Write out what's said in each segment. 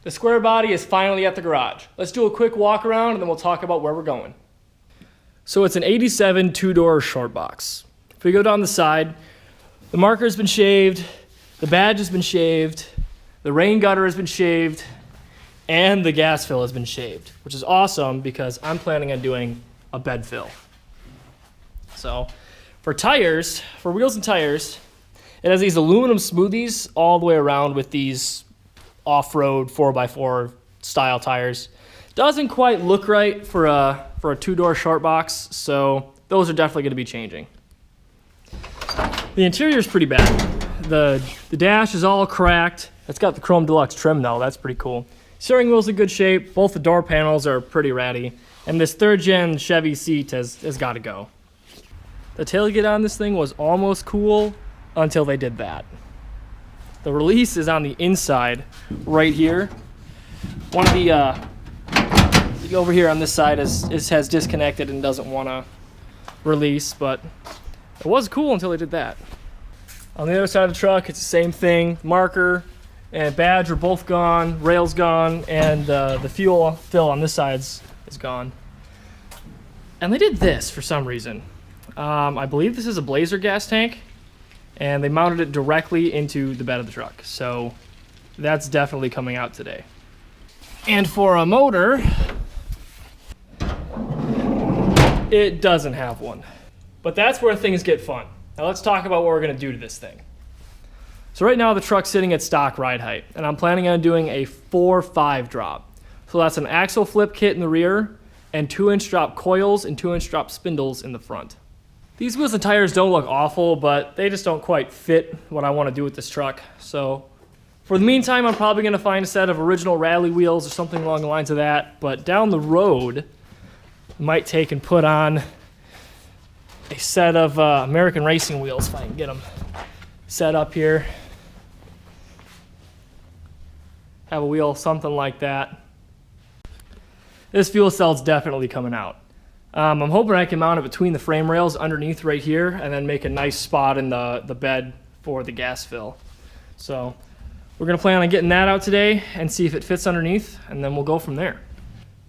The square body is finally at the garage. Let's do a quick walk around and then we'll talk about where we're going. So it's an 87 two-door short box. If we go down the side, the marker's been shaved, the badge has been shaved, the rain gutter has been shaved, and the gas fill has been shaved, which is awesome because I'm planning on doing a bed fill. So for tires, for wheels and tires, it has these aluminum smoothies all the way around with these off-road 4x4 style tires. Doesn't quite look right for a two-door short box, so those are definitely going to be changing. The interior is pretty bad. The dash is all cracked. It's got the Chrome Deluxe trim though, that's pretty cool. Steering wheel's in good shape, both the door panels are pretty ratty, and this third gen Chevy seat has got to go. The tailgate on this thing was almost cool until they did that. The release is on the inside right here. One of the over here on this side has disconnected and doesn't want to release, but it was cool until they did that. On the other side of the truck, it's the same thing. Marker and badge are both gone, rail's gone, and the fuel fill on this side is gone. And they did this for some reason. I believe this is a Blazer gas tank, and they mounted it directly into the bed of the truck. So that's definitely coming out today. And for a motor, it doesn't have one. But that's where things get fun. Now let's talk about what we're gonna do to this thing. So right now the truck's sitting at stock ride height, and I'm planning on doing a 4-5 drop. So that's an axle flip kit in the rear, and 2-inch drop coils and 2-inch drop spindles in the front. These wheels and tires don't look awful, but they just don't quite fit what I want to do with this truck. So for the meantime, I'm probably going to find a set of original rally wheels or something along the lines of that. But down the road, I might take and put on a set of American racing wheels if I can get them set up here. Have a wheel, something like that. This fuel cell's definitely coming out. I'm hoping I can mount it between the frame rails underneath right here and then make a nice spot in the bed for the gas fill. So we're gonna plan on getting that out today and see if it fits underneath, and then we'll go from there.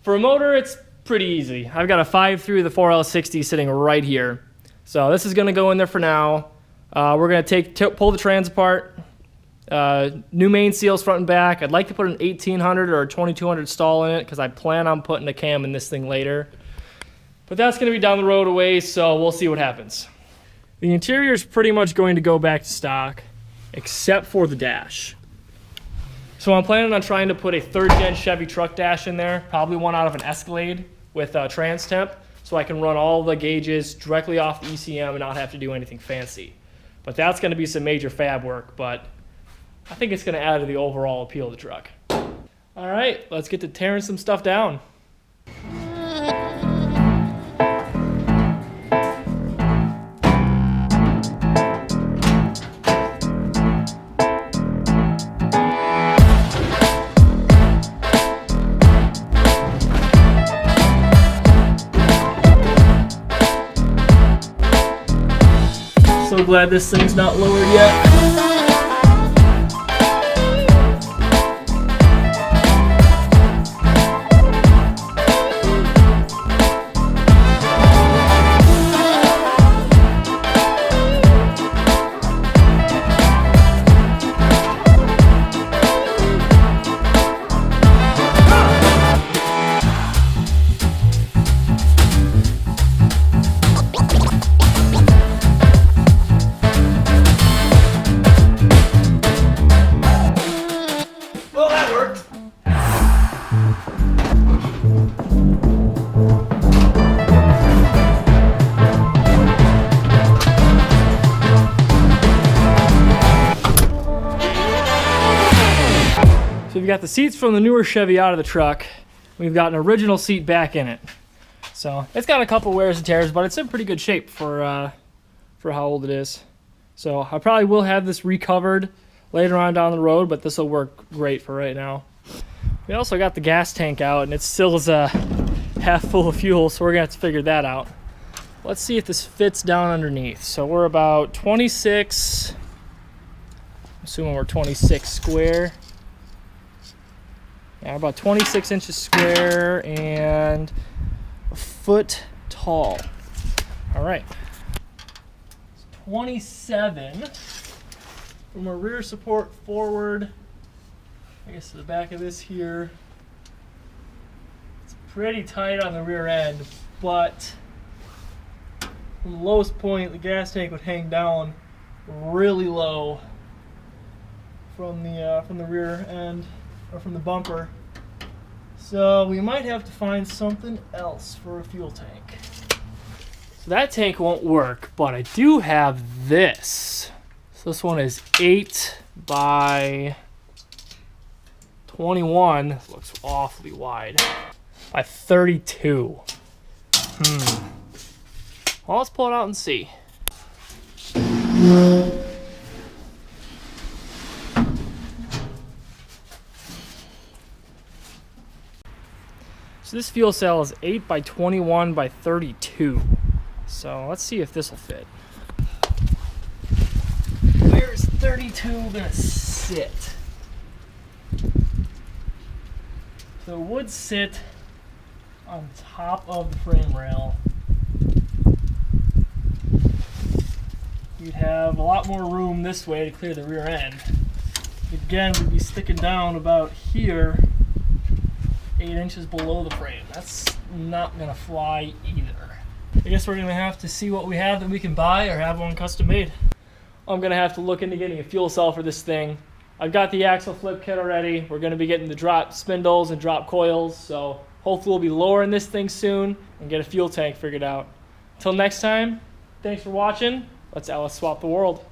For a motor, it's pretty easy. I've got a 5.3 of the 4L60 sitting right here. So this is gonna go in there for now. We're gonna pull the trans apart, new main seals front and back. I'd like to put an 1800 or a 2200 stall in it because I plan on putting a cam in this thing later. But that's going to be down the road a ways, so we'll see what happens. The interior is pretty much going to go back to stock, except for the dash. So I'm planning on trying to put a 3rd gen Chevy truck dash in there, probably one out of an Escalade with trans temp, so I can run all the gauges directly off the ECM and not have to do anything fancy. But that's going to be some major fab work, but I think it's going to add to the overall appeal of the truck. All right, let's get to tearing some stuff down. So glad this thing's not lowered yet. So we've got the seats from the newer Chevy out of the truck. We've got an original seat back in it. So it's got a couple wears and tears, but it's in pretty good shape for how old it is. So I probably will have this recovered later on down the road, but this will work great for right now. We also got the gas tank out, and it still is half full of fuel, so we're gonna have to figure that out. Let's see if this fits down underneath. So we're about 26, assuming we're 26 square. Yeah, about 26 inches square and a foot tall. All right. It's 27 from a rear support forward. I guess to the back of this here. It's pretty tight on the rear end, but from the lowest point, the gas tank would hang down really low from the rear end, or from the bumper. So we might have to find something else for a fuel tank. So that tank won't work, but I do have this. So this one is 8 by 21. This looks awfully wide. By 32. Well, let's pull it out and see. So this fuel cell is 8 by 21 by 32. So let's see if this will fit. Where's 32 gonna sit? So it would sit on top of the frame rail. You'd have a lot more room this way to clear the rear end. Again, we'd be sticking down about here, 8 inches below the frame. That's not gonna fly either. I guess we're gonna have to see what we have that we can buy or have one custom made. I'm gonna have to look into getting a fuel cell for this thing. I've got the axle flip kit already. We're gonna be getting the drop spindles and drop coils, so hopefully we'll be lowering this thing soon and get a fuel tank figured out. Until next time, thanks for watching. Let's swap the world.